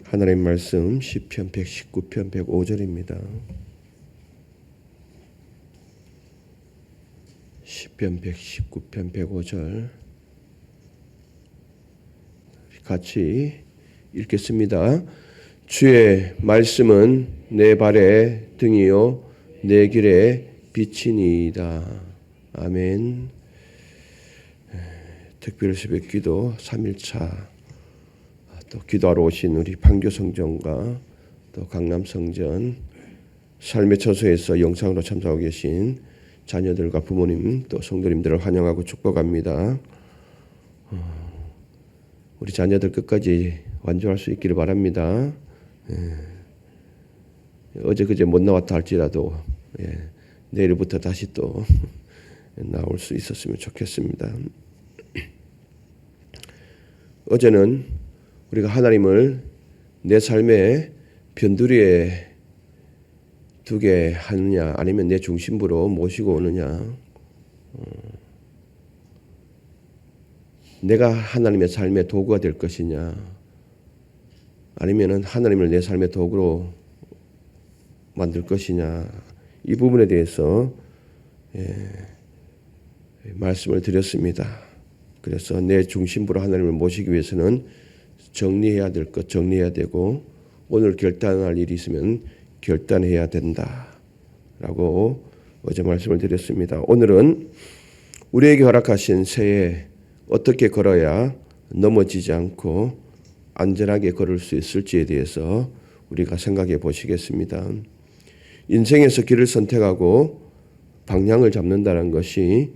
하나님 말씀 시편 119편 105절입니다. 시편 119편 105절 같이 읽겠습니다. 주의 말씀은 내 발의 등이요 내 길의 빛이니이다. 아멘. 특별 새벽 기도 3일차 또 기도하러 오신 우리 판교 성전과 또 강남 성전 삶의 처소에서 영상으로 참석하고 계신 자녀들과 부모님 또 성도님들을 환영하고 축복합니다. 우리 자녀들 끝까지 완주할 수 있기를 바랍니다. 어제 그제 못 나왔다 할지라도 내일부터 다시 또 나올 수 있었으면 좋겠습니다. 어제는 우리가 하나님을 내 삶의 변두리에 두게 하느냐 아니면 내 중심부로 모시고 오느냐, 내가 하나님의 삶의 도구가 될 것이냐 아니면 하나님을 내 삶의 도구로 만들 것이냐, 이 부분에 대해서 말씀을 드렸습니다. 그래서 내 중심부로 하나님을 모시기 위해서는 정리해야 될 것 정리해야 되고, 오늘 결단할 일이 있으면 결단해야 된다라고 어제 말씀을 드렸습니다. 오늘은 우리에게 허락하신 새해 어떻게 걸어야 넘어지지 않고 안전하게 걸을 수 있을지에 대해서 우리가 생각해 보시겠습니다. 인생에서 길을 선택하고 방향을 잡는다는 것이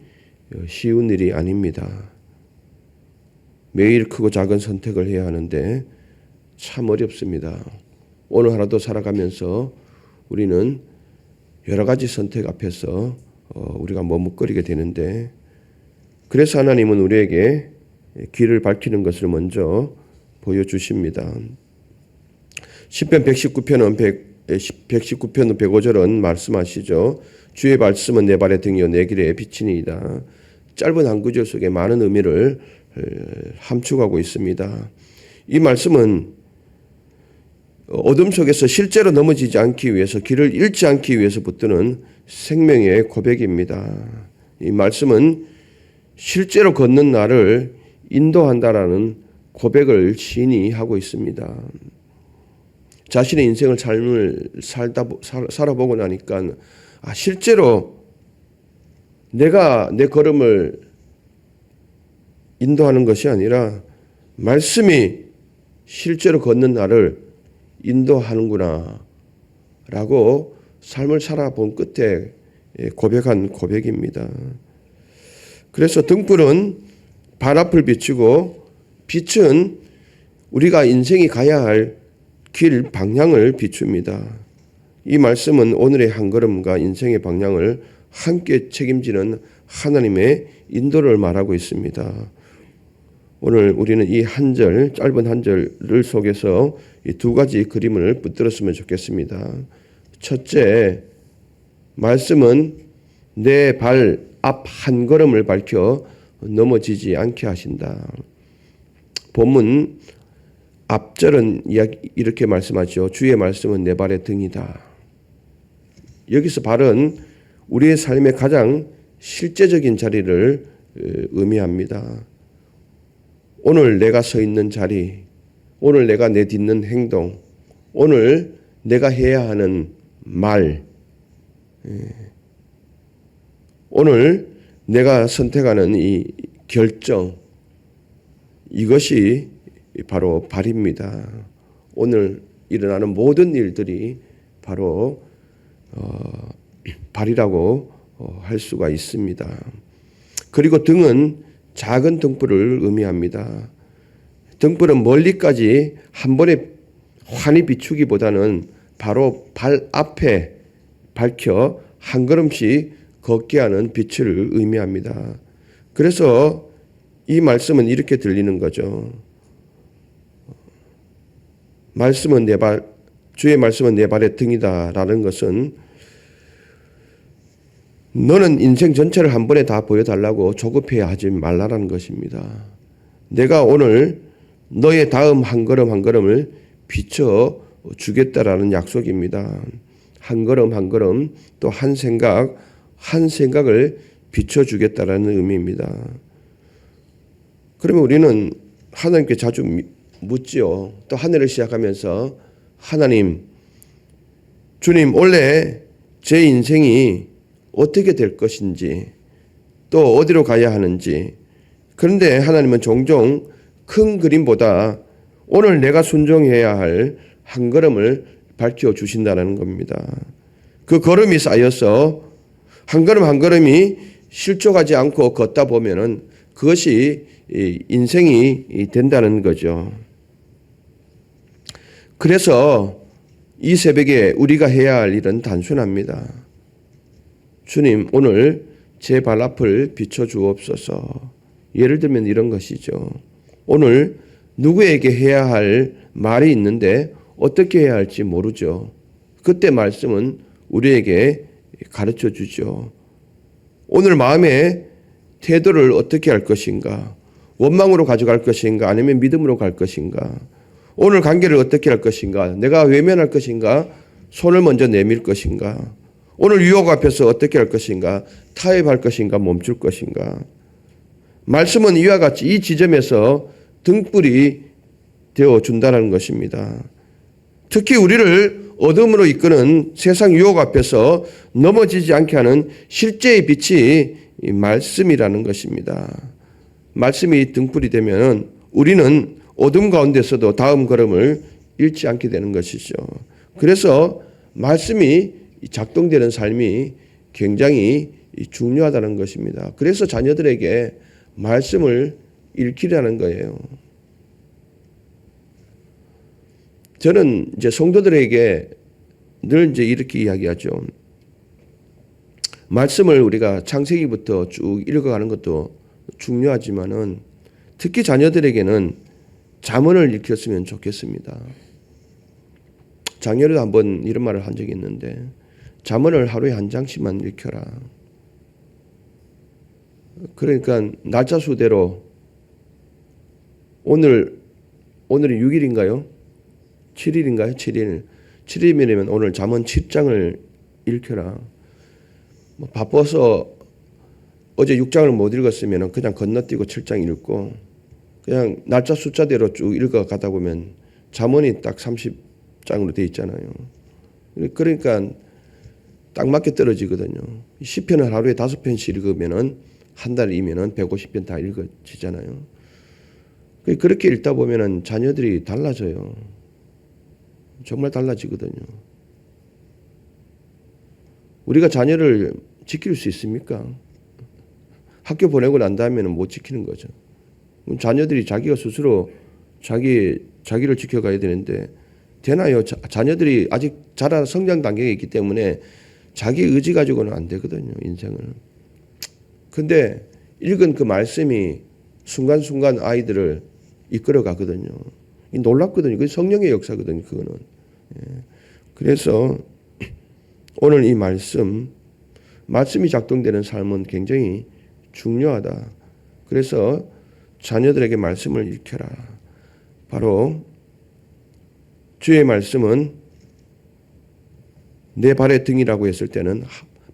쉬운 일이 아닙니다. 매일 크고 작은 선택을 해야 하는데 참 어렵습니다. 오늘 하루도 살아가면서 우리는 여러 가지 선택 앞에서 우리가 머뭇거리게 되는데, 그래서 하나님은 우리에게 길을 밝히는 것을 먼저 보여주십니다. 시편 119편은 105절은 말씀하시죠. 주의 말씀은 내 발의 등이요 내 길의 빛이니이다. 짧은 한 구절 속에 많은 의미를 함축하고 있습니다. 이 말씀은 어둠 속에서 실제로 넘어지지 않기 위해서, 길을 잃지 않기 위해서 붙드는 생명의 고백입니다. 이 말씀은 실제로 걷는 나를 인도한다라는 고백을 시인이 하고 있습니다. 자신의 인생을 삶을 살아보고 나니까 실제로 내가 내 걸음을 인도하는 것이 아니라 말씀이 실제로 걷는 나를 인도하는구나 라고 삶을 살아본 끝에 고백한 고백입니다. 그래서 등불은 발 앞을 비추고 빛은 우리가 인생이 가야 할 길 방향을 비춥니다. 이 말씀은 오늘의 한 걸음과 인생의 방향을 함께 책임지는 하나님의 인도를 말하고 있습니다. 오늘 우리는 이 한 절, 짧은 한 절을 속에서 이 두 가지 그림을 붙들었으면 좋겠습니다. 첫째, 말씀은 내 발 앞 한 걸음을 밝혀 넘어지지 않게 하신다. 본문 앞절은 이렇게 말씀하죠. 주의 말씀은 내 발의 등이다. 여기서 발은 우리의 삶의 가장 실제적인 자리를 의미합니다. 오늘 내가 서 있는 자리, 오늘 내가 내딛는 행동, 오늘 내가 해야 하는 말, 오늘 내가 선택하는 이 결정, 이것이 바로 발입니다. 오늘 일어나는 모든 일들이 바로 발이라고 할 수가 있습니다. 그리고 등은 작은 등불을 의미합니다. 등불은 멀리까지 한 번에 환히 비추기보다는 바로 발 앞에 밝혀 한 걸음씩 걷게 하는 빛을 의미합니다. 그래서 이 말씀은 이렇게 들리는 거죠. 말씀은 내 발, 주의 말씀은 내 발의 등이다라는 것은 너는 인생 전체를 한 번에 다 보여달라고 조급해야 하지 말라라는 것입니다. 내가 오늘 너의 다음 한 걸음 한 걸음을 비춰 주겠다라는 약속입니다. 한 걸음 한 걸음 또 한 생각을 비춰 주겠다라는 의미입니다. 그러면 우리는 하나님께 자주 묻지요. 또 한 해를 시작하면서 하나님, 주님, 원래 제 인생이 어떻게 될 것인지 또 어디로 가야 하는지. 그런데 하나님은 종종 큰 그림보다 오늘 내가 순종해야 할 한 걸음을 밝혀주신다는 겁니다. 그 걸음이 쌓여서 한 걸음 한 걸음이 실족하지 않고 걷다 보면은 그것이 인생이 된다는 거죠. 그래서 이 새벽에 우리가 해야 할 일은 단순합니다. 주님, 오늘 제 발 앞을 비춰 주옵소서. 예를 들면 이런 것이죠. 오늘 누구에게 해야 할 말이 있는데 어떻게 해야 할지 모르죠. 그때 말씀은 우리에게 가르쳐 주죠. 오늘 마음의 태도를 어떻게 할 것인가? 원망으로 가져갈 것인가? 아니면 믿음으로 갈 것인가? 오늘 관계를 어떻게 할 것인가? 내가 외면할 것인가? 손을 먼저 내밀 것인가? 오늘 유혹 앞에서 어떻게 할 것인가? 타협할 것인가? 멈출 것인가? 말씀은 이와 같이 이 지점에서 등불이 되어준다는 것입니다. 특히 우리를 어둠으로 이끄는 세상 유혹 앞에서 넘어지지 않게 하는 실제의 빛이 이 말씀이라는 것입니다. 말씀이 등불이 되면 우리는 어둠 가운데서도 다음 걸음을 잃지 않게 되는 것이죠. 그래서 말씀이 작동되는 삶이 굉장히 중요하다는 것입니다. 그래서 자녀들에게 말씀을 읽히라는 거예요. 저는 이제 성도들에게 늘 이제 이렇게 이야기하죠. 말씀을 우리가 창세기부터 쭉 읽어가는 것도 중요하지만은 특히 자녀들에게는 잠언을 읽혔으면 좋겠습니다. 작년에도 한번 이런 말을 한 적이 있는데 잠언을 하루에 한 장씩만 읽혀라. 그러니까 날짜 수대로 오늘이 6일인가요? 7일인가요? 7일. 7일이면 오늘 잠언 7장을 읽혀라. 바빠서 어제 6장을 못 읽었으면 그냥 건너뛰고 7장 읽고 그냥 날짜 숫자대로 쭉 읽어가다 보면 잠언이 딱 30장으로 돼 있잖아요. 그러니까 딱 맞게 떨어지거든요. 시편을 하루에 5편씩 읽으면은 한 달이면은 150편 다 읽어지잖아요. 그렇게 읽다 보면은 자녀들이 달라져요. 정말 달라지거든요. 우리가 자녀를 지킬 수 있습니까? 학교 보내고 난 다음에는 못 지키는 거죠. 자녀들이 자기가 스스로 자기를 지켜가야 되는데 되나요? 자녀들이 아직 자라 성장 단계에 있기 때문에 자기 의지 가지고는 안 되거든요. 인생을. 근데 읽은 그 말씀이 순간순간 아이들을 이끌어 가거든요. 놀랍거든요. 그게 성령의 역사거든요. 그거는. 그래서 오늘 이 말씀이 작동되는 삶은 굉장히 중요하다. 그래서 자녀들에게 말씀을 읽혀라. 바로 주의 말씀은 내 발의 등이라고 했을 때는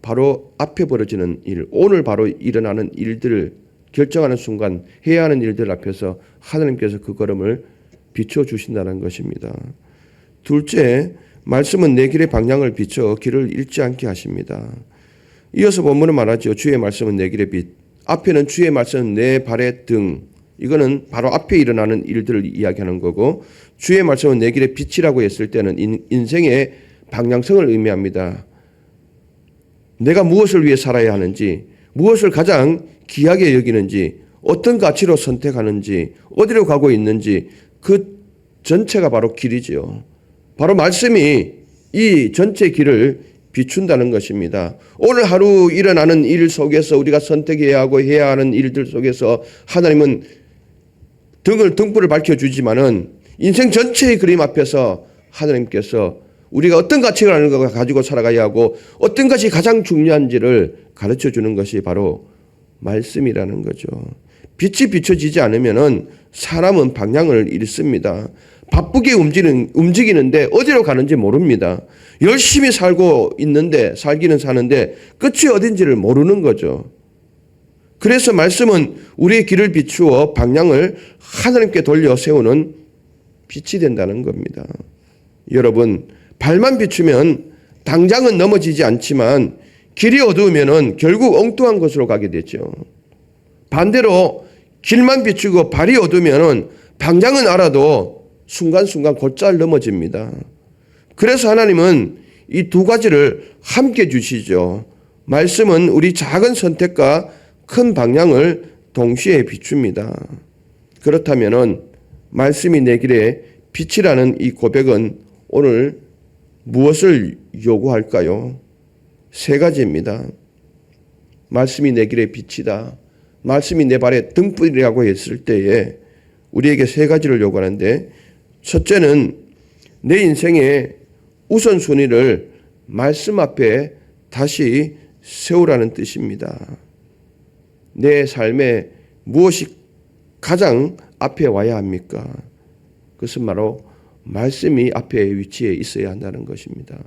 바로 앞에 벌어지는 일, 오늘 바로 일어나는 일들을 결정하는 순간 해야 하는 일들 앞에서 하나님께서 그 걸음을 비춰주신다는 것입니다. 둘째, 말씀은 내 길의 방향을 비춰 길을 잃지 않게 하십니다. 이어서 본문은 말하죠. 주의 말씀은 내 길의 빛. 앞에는 주의 말씀은 내 발의 등. 이거는 바로 앞에 일어나는 일들을 이야기하는 거고 주의 말씀은 내 길의 빛이라고 했을 때는 인생의 방향성을 의미합니다. 내가 무엇을 위해 살아야 하는지, 무엇을 가장 귀하게 여기는지, 어떤 가치로 선택하는지, 어디로 가고 있는지 그 전체가 바로 길이지요. 바로 말씀이 이 전체 길을 비춘다는 것입니다. 오늘 하루 일어나는 일 속에서 우리가 선택해야 하고 해야 하는 일들 속에서 하나님은 등불을 밝혀주지만은 인생 전체의 그림 앞에서 하나님께서 우리가 어떤 가치관을 가지고 살아가야 하고 어떤 것이 가장 중요한지를 가르쳐주는 것이 바로 말씀이라는 거죠. 빛이 비춰지지 않으면은 사람은 방향을 잃습니다. 바쁘게 움직이는데 어디로 가는지 모릅니다. 열심히 살기는 사는데 끝이 어딘지를 모르는 거죠. 그래서 말씀은 우리의 길을 비추어 방향을 하나님께 돌려 세우는 빛이 된다는 겁니다. 여러분, 발만 비추면 당장은 넘어지지 않지만 길이 어두우면 결국 엉뚱한 곳으로 가게 되죠. 반대로 길만 비추고 발이 어두우면 방향은 알아도 순간순간 곧잘 넘어집니다. 그래서 하나님은 이 두 가지를 함께 주시죠. 말씀은 우리 작은 선택과 큰 방향을 동시에 비춥니다. 그렇다면 말씀이 내 길에 빛이라는 이 고백은 오늘 무엇을 요구할까요? 세 가지입니다. 말씀이 내 길에 빛이다. 말씀이 내 발에 등불이라고 했을 때에 우리에게 세 가지를 요구하는데, 첫째는 내 인생의 우선순위를 말씀 앞에 다시 세우라는 뜻입니다. 내 삶에 무엇이 가장 앞에 와야 합니까? 그것은 바로 말씀이 앞에 위치해 있어야 한다는 것입니다.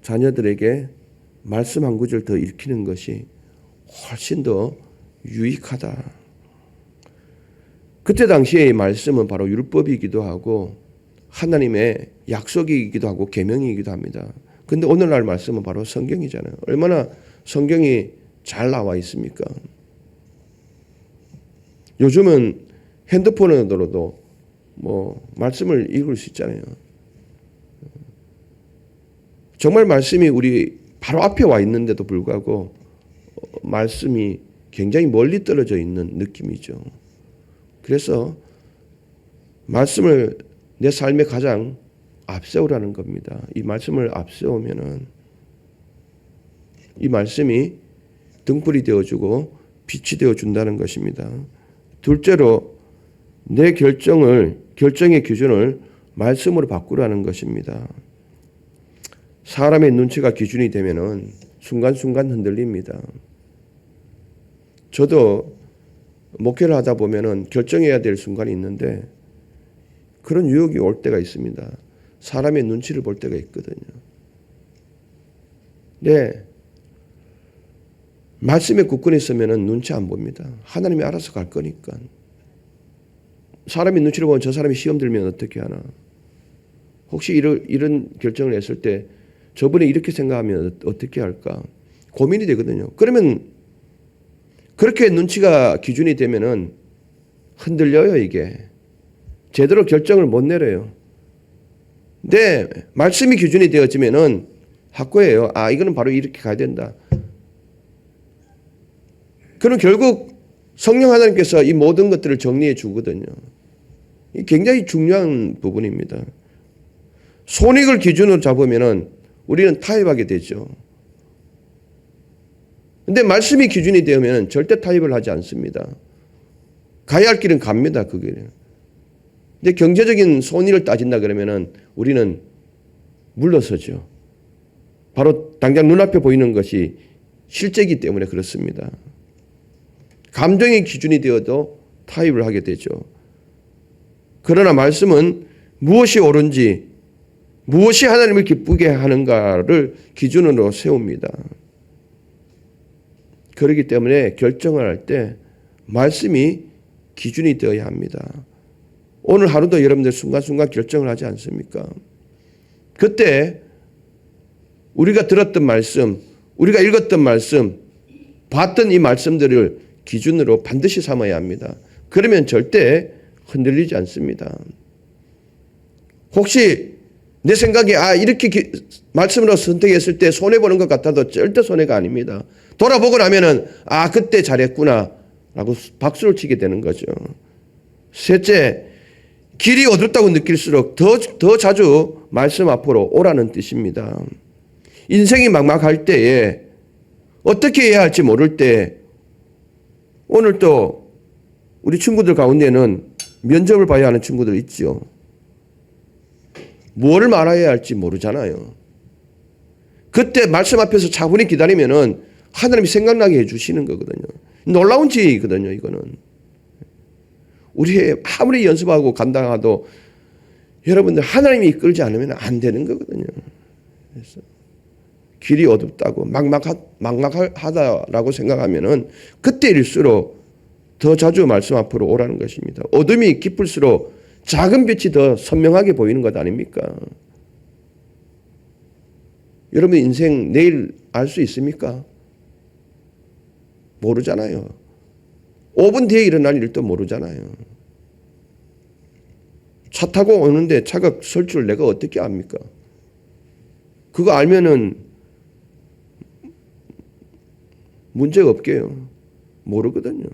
자녀들에게 말씀 한 구절 더 읽히는 것이 훨씬 더 유익하다. 그때 당시의 말씀은 바로 율법이기도 하고 하나님의 약속이기도 하고 계명이기도 합니다. 그런데 오늘날 말씀은 바로 성경이잖아요. 얼마나 성경이 잘 나와 있습니까? 요즘은 핸드폰으로도 말씀을 읽을 수 있잖아요. 정말 말씀이 우리 바로 앞에 와 있는데도 불구하고 말씀이 굉장히 멀리 떨어져 있는 느낌이죠. 그래서 말씀을 내 삶에 가장 앞세우라는 겁니다. 이 말씀을 앞세우면은 이 말씀이 등불이 되어주고 빛이 되어준다는 것입니다. 둘째로 내 결정의 기준을 말씀으로 바꾸라는 것입니다. 사람의 눈치가 기준이 되면은 순간순간 흔들립니다. 저도 목회를 하다 보면은 결정해야 될 순간이 있는데 그런 유혹이 올 때가 있습니다. 사람의 눈치를 볼 때가 있거든요. 네. 말씀에 굳건히 있으면은 눈치 안 봅니다. 하나님이 알아서 갈 거니까. 사람이 눈치를 보면 저 사람이 시험 들면 어떻게 하나. 혹시 이런 결정을 했을 때 저분이 이렇게 생각하면 어떻게 할까. 고민이 되거든요. 그러면 그렇게 눈치가 기준이 되면은 흔들려요, 이게. 제대로 결정을 못 내려요. 근데 말씀이 기준이 되어지면은 확고해요. 아, 이거는 바로 이렇게 가야 된다. 그럼 결국 성령 하나님께서 이 모든 것들을 정리해 주거든요. 이 굉장히 중요한 부분입니다. 손익을 기준으로 잡으면은 우리는 타협하게 되죠. 근데 말씀이 기준이 되면 절대 타협을 하지 않습니다. 가야 할 길은 갑니다, 그 길은. 근데 경제적인 손익을 따진다 그러면은 우리는 물러서죠. 바로 당장 눈앞에 보이는 것이 실제이기 때문에 그렇습니다. 감정의 기준이 되어도 타협을 하게 되죠. 그러나 말씀은 무엇이 옳은지, 무엇이 하나님을 기쁘게 하는가를 기준으로 세웁니다. 그렇기 때문에 결정을 할 때 말씀이 기준이 되어야 합니다. 오늘 하루도 여러분들 순간순간 결정을 하지 않습니까? 그때 우리가 들었던 말씀, 우리가 읽었던 말씀, 봤던 이 말씀들을 기준으로 반드시 삼아야 합니다. 그러면 절대 흔들리지 않습니다. 혹시 내 생각에 이렇게 말씀으로 선택했을 때 손해보는 것 같아도 절대 손해가 아닙니다. 돌아보고 나면은 그때 잘했구나 라고 박수를 치게 되는 거죠. 셋째, 길이 어둡다고 느낄수록 더 자주 말씀 앞으로 오라는 뜻입니다. 인생이 막막할 때에 어떻게 해야 할지 모를 때, 오늘 또 우리 친구들 가운데는 면접을 봐야 하는 친구들 있죠. 뭐를 말해야 할지 모르잖아요. 그때 말씀 앞에서 차분히 기다리면은 하나님이 생각나게 해주시는 거거든요. 놀라운 지혜이거든요, 이거는. 우리 아무리 연습하고 간다하도 여러분들 하나님이 이끌지 않으면 안 되는 거거든요. 그래서 길이 어둡다고 막막하다라고 생각하면은 그때일수록 더 자주 말씀 앞으로 오라는 것입니다. 어둠이 깊을수록 작은 빛이 더 선명하게 보이는 것 아닙니까? 여러분 인생 내일 알 수 있습니까? 모르잖아요. 5분 뒤에 일어날 일도 모르잖아요. 차 타고 오는데 차가 설 줄 내가 어떻게 압니까? 그거 알면은 문제가 없게요. 모르거든요.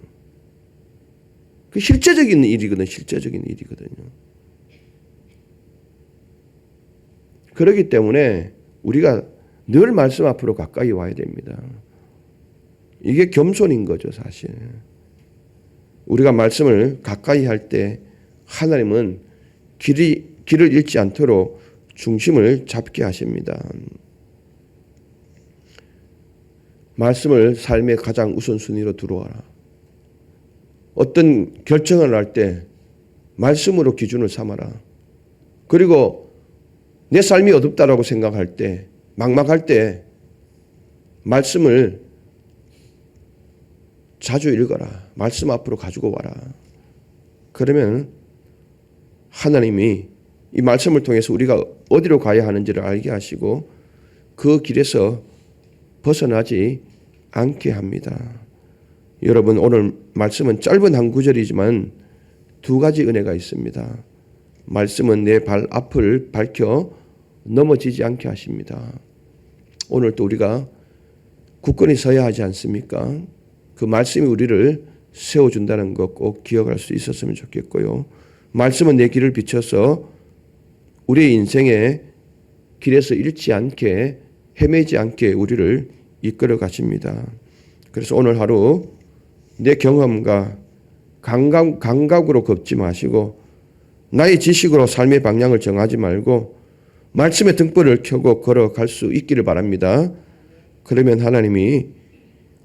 그 실제적인 일이거든요. 실제적인 일이거든요. 그렇기 때문에 우리가 늘 말씀 앞으로 가까이 와야 됩니다. 이게 겸손인 거죠, 사실. 우리가 말씀을 가까이 할 때 하나님은 길을 잃지 않도록 중심을 잡게 하십니다. 말씀을 삶의 가장 우선순위로 두어라. 어떤 결정을 할 때 말씀으로 기준을 삼아라. 그리고 내 삶이 어둡다라고 생각할 때, 막막할 때 말씀을 자주 읽어라. 말씀 앞으로 가지고 와라. 그러면 하나님이 이 말씀을 통해서 우리가 어디로 가야 하는지를 알게 하시고 그 길에서 벗어나지 않게 합니다. 여러분 오늘 말씀은 짧은 한 구절이지만 두 가지 은혜가 있습니다. 말씀은 내 발 앞을 밝혀 넘어지지 않게 하십니다. 오늘 또 우리가 굳건히 서야 하지 않습니까? 그 말씀이 우리를 세워준다는 것 꼭 기억할 수 있었으면 좋겠고요. 말씀은 내 길을 비춰서 우리의 인생의 길에서 잃지 않게 헤매지 않게 우리를 이끌어 가십니다. 그래서 오늘 하루 내 경험과 감각으로 걷지 마시고 나의 지식으로 삶의 방향을 정하지 말고 말씀의 등불을 켜고 걸어갈 수 있기를 바랍니다. 그러면 하나님이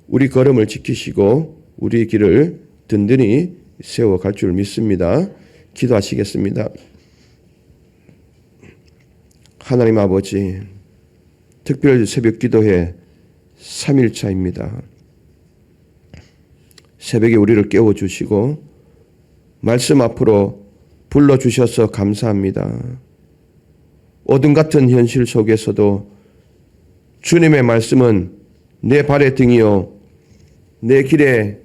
우리 걸음을 지키시고 우리 길을 든든히 세워갈 줄 믿습니다. 기도하시겠습니다. 하나님 아버지, 특별 새벽 기도회 3일차입니다. 새벽에 우리를 깨워주시고 말씀 앞으로 불러주셔서 감사합니다. 어둠 같은 현실 속에서도 주님의 말씀은 내 발의 등이요 내 길의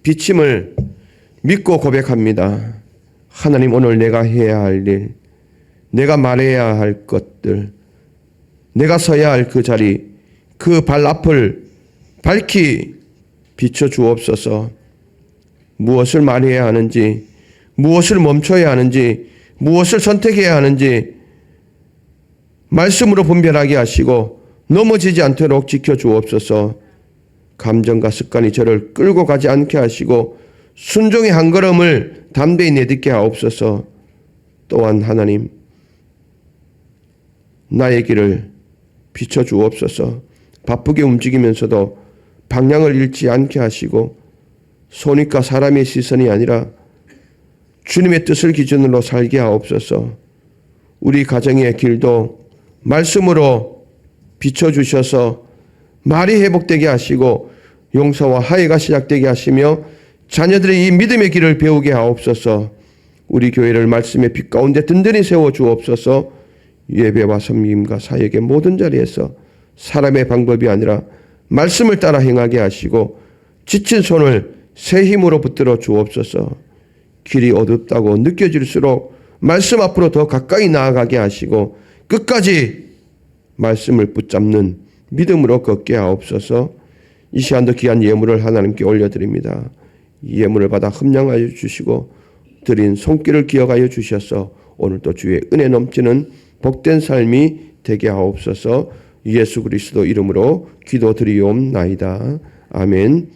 비침을 믿고 고백합니다. 하나님 오늘 내가 해야 할 일, 내가 말해야 할 것들, 내가 서야 할 그 자리, 그 발 앞을 밝히 비춰 주옵소서. 무엇을 말해야 하는지, 무엇을 멈춰야 하는지, 무엇을 선택해야 하는지 말씀으로 분별하게 하시고 넘어지지 않도록 지켜주옵소서. 감정과 습관이 저를 끌고 가지 않게 하시고 순종의 한 걸음을 담대히 내딛게 하옵소서. 또한 하나님 나의 길을 비춰주옵소서. 바쁘게 움직이면서도 방향을 잃지 않게 하시고 손익과 사람의 시선이 아니라 주님의 뜻을 기준으로 살게 하옵소서. 우리 가정의 길도 말씀으로 비춰주셔서 말이 회복되게 하시고 용서와 화해가 시작되게 하시며 자녀들의 이 믿음의 길을 배우게 하옵소서. 우리 교회를 말씀의 빛 가운데 든든히 세워주옵소서. 예배와 섬김과 사역의 모든 자리에서 사람의 방법이 아니라 말씀을 따라 행하게 하시고 지친 손을 새 힘으로 붙들어 주옵소서. 길이 어둡다고 느껴질수록 말씀 앞으로 더 가까이 나아가게 하시고 끝까지 말씀을 붙잡는 믿음으로 걷게 하옵소서. 이 시간도 귀한 예물을 하나님께 올려드립니다. 예물을 받아 흠량하여 주시고 드린 손길을 기억하여 주셔서 오늘도 주의 은혜 넘치는 복된 삶이 되게 하옵소서. 예수 그리스도 이름으로 기도드리옵나이다. 아멘.